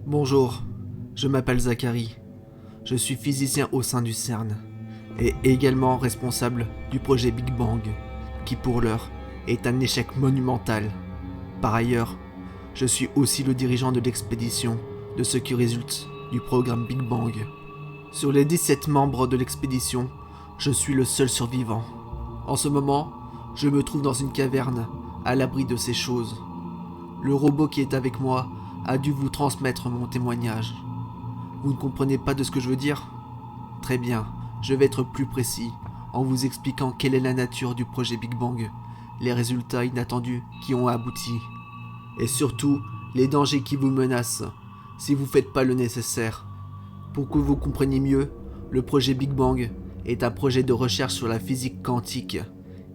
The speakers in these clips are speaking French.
Bonjour, je m'appelle Zachary. Je suis physicien au sein du CERN et également responsable du projet Big Bang, qui pour l'heure est un échec monumental. Par ailleurs, je suis aussi le dirigeant de l'expédition de ce qui résulte du programme Big Bang. Sur les 17 membres de l'expédition, je suis le seul survivant. En ce moment, je me trouve dans une caverne, à l'abri de ces choses. Le robot qui est avec moi a dû vous transmettre mon témoignage. Vous ne comprenez pas de ce que je veux dire ? Très bien, je vais être plus précis en vous expliquant quelle est la nature du projet Big Bang, les résultats inattendus qui ont abouti, et surtout les dangers qui vous menacent si vous ne faites pas le nécessaire. Pour que vous compreniez mieux, le projet Big Bang est un projet de recherche sur la physique quantique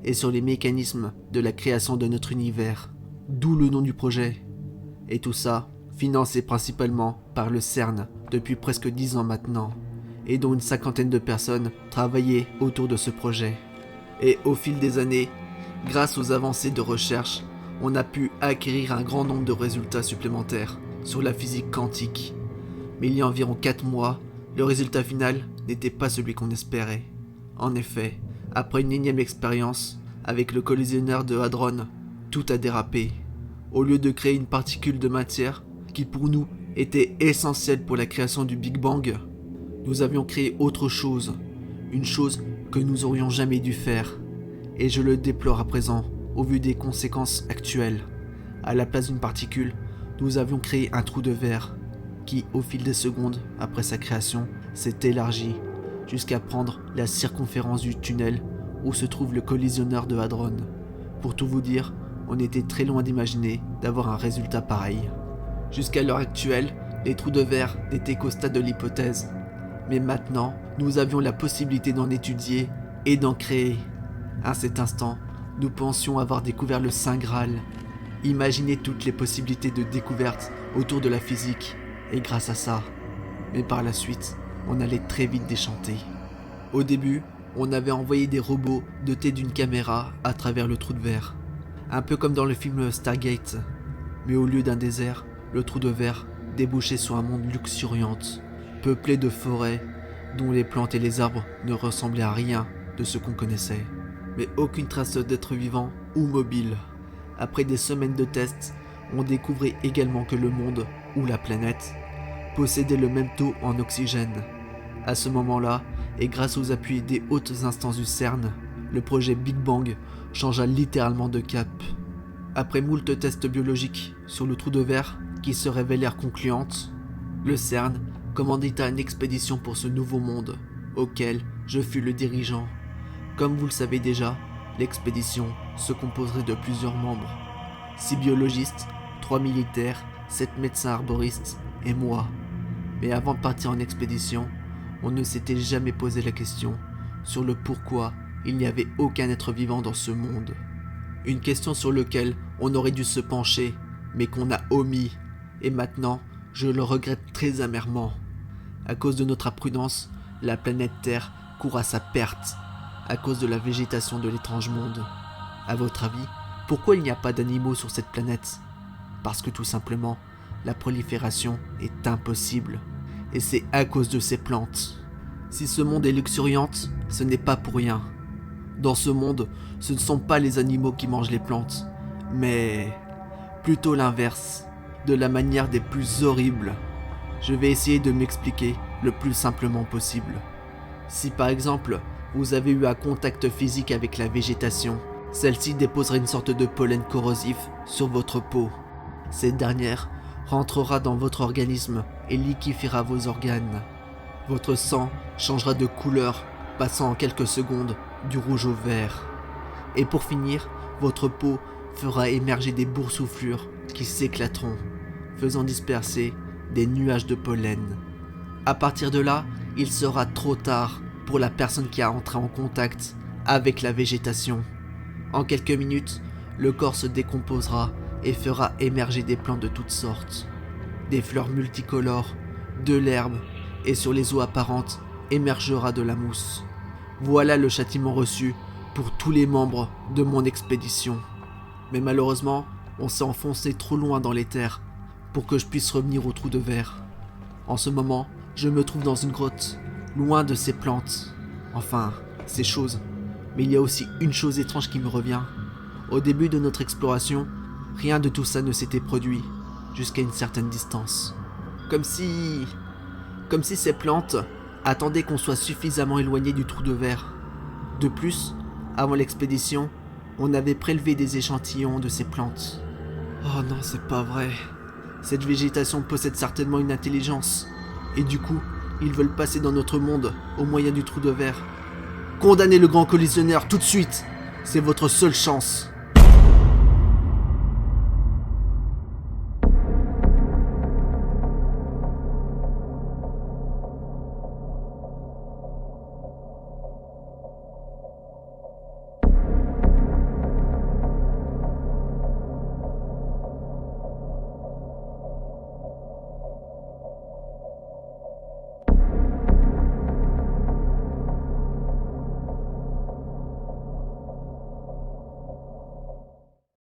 et sur les mécanismes de la création de notre univers, d'où le nom du projet. Et tout ça, financé principalement par le CERN depuis presque 10 ans maintenant, et dont une 50aine de personnes travaillaient autour de ce projet. Et au fil des années, grâce aux avancées de recherche, on a pu acquérir un grand nombre de résultats supplémentaires sur la physique quantique. Mais il y a environ 4 mois, le résultat final n'était pas celui qu'on espérait. En effet, après une énième expérience avec le collisionneur de Hadron, tout a dérapé. Au lieu de créer une particule de matière qui pour nous était essentielle pour la création du Big Bang, nous avions créé autre chose, une chose que nous aurions jamais dû faire. Et je le déplore à présent, au vu des conséquences actuelles. À la place d'une particule, nous avions créé un trou de verre qui, au fil des secondes après sa création, s'est élargi jusqu'à prendre la circonférence du tunnel où se trouve le collisionneur de Hadron. Pour tout vous dire, on était très loin d'imaginer d'avoir un résultat pareil. Jusqu'à l'heure actuelle, les trous de verre n'étaient qu'au stade de l'hypothèse. Mais maintenant, nous avions la possibilité d'en étudier et d'en créer. À cet instant, nous pensions avoir découvert le Saint Graal. Imaginez toutes les possibilités de découverte autour de la physique, et grâce à ça. Mais par la suite, on allait très vite déchanter. Au début, on avait envoyé des robots dotés d'une caméra à travers le trou de verre. Un peu comme dans le film Stargate. Mais au lieu d'un désert, le trou de verre débouchait sur un monde luxuriant, peuplé de forêts, dont les plantes et les arbres ne ressemblaient à rien de ce qu'on connaissait. Mais aucune trace d'être vivant ou mobile. Après des semaines de tests, on découvrait également que le monde, ou la planète, possédait le même taux en oxygène. À ce moment-là, et grâce aux appuis des hautes instances du CERN, le projet Big Bang changea littéralement de cap. Après moult tests biologiques sur le trou de verre qui se révélèrent concluantes, le CERN commandita une expédition pour ce nouveau monde, auquel je fus le dirigeant. Comme vous le savez déjà, l'expédition se composerait de plusieurs membres. 6 biologistes, 3 militaires, 7 médecins arboristes et moi. Mais avant de partir en expédition, on ne s'était jamais posé la question sur le pourquoi il n'y avait aucun être vivant dans ce monde. Une question sur laquelle on aurait dû se pencher, mais qu'on a omis. Et maintenant, je le regrette très amèrement. À cause de notre imprudence, la planète Terre court à sa perte, à cause de la végétation de l'étrange monde. À votre avis, pourquoi il n'y a pas d'animaux sur cette planète ? Parce que tout simplement, la prolifération est impossible. Et c'est à cause de ces plantes. Si ce monde est luxuriant, ce n'est pas pour rien. Dans ce monde, ce ne sont pas les animaux qui mangent les plantes, mais plutôt l'inverse, de la manière des plus horribles. Je vais essayer de m'expliquer le plus simplement possible. Si par exemple, vous avez eu un contact physique avec la végétation, celle-ci déposera une sorte de pollen corrosif sur votre peau. Cette dernière rentrera dans votre organisme et liquéfiera vos organes. Votre sang changera de couleur, passant en quelques secondes du rouge au vert. Et pour finir, votre peau fera émerger des boursouflures qui s'éclateront, faisant disperser des nuages de pollen. À partir de là, il sera trop tard pour la personne qui a entré en contact avec la végétation. En quelques minutes, le corps se décomposera et fera émerger des plantes de toutes sortes. Des fleurs multicolores, de l'herbe, et sur les eaux apparentes émergera de la mousse. Voilà le châtiment reçu pour tous les membres de mon expédition. Mais malheureusement, on s'est enfoncé trop loin dans les terres pour que je puisse revenir au trou de verre. En ce moment, je me trouve dans une grotte, loin de ces plantes. Enfin, ces choses. Mais il y a aussi une chose étrange qui me revient. Au début de notre exploration, rien de tout ça ne s'était produit, jusqu'à une certaine distance. Comme si ces plantes attendaient qu'on soit suffisamment éloigné du trou de verre. De plus, avant l'expédition, on avait prélevé des échantillons de ces plantes. Oh non, c'est pas vrai. Cette végétation possède certainement une intelligence. Et du coup, ils veulent passer dans notre monde au moyen du trou de verre. Condamnez le grand collisionneur tout de suite. C'est votre seule chance.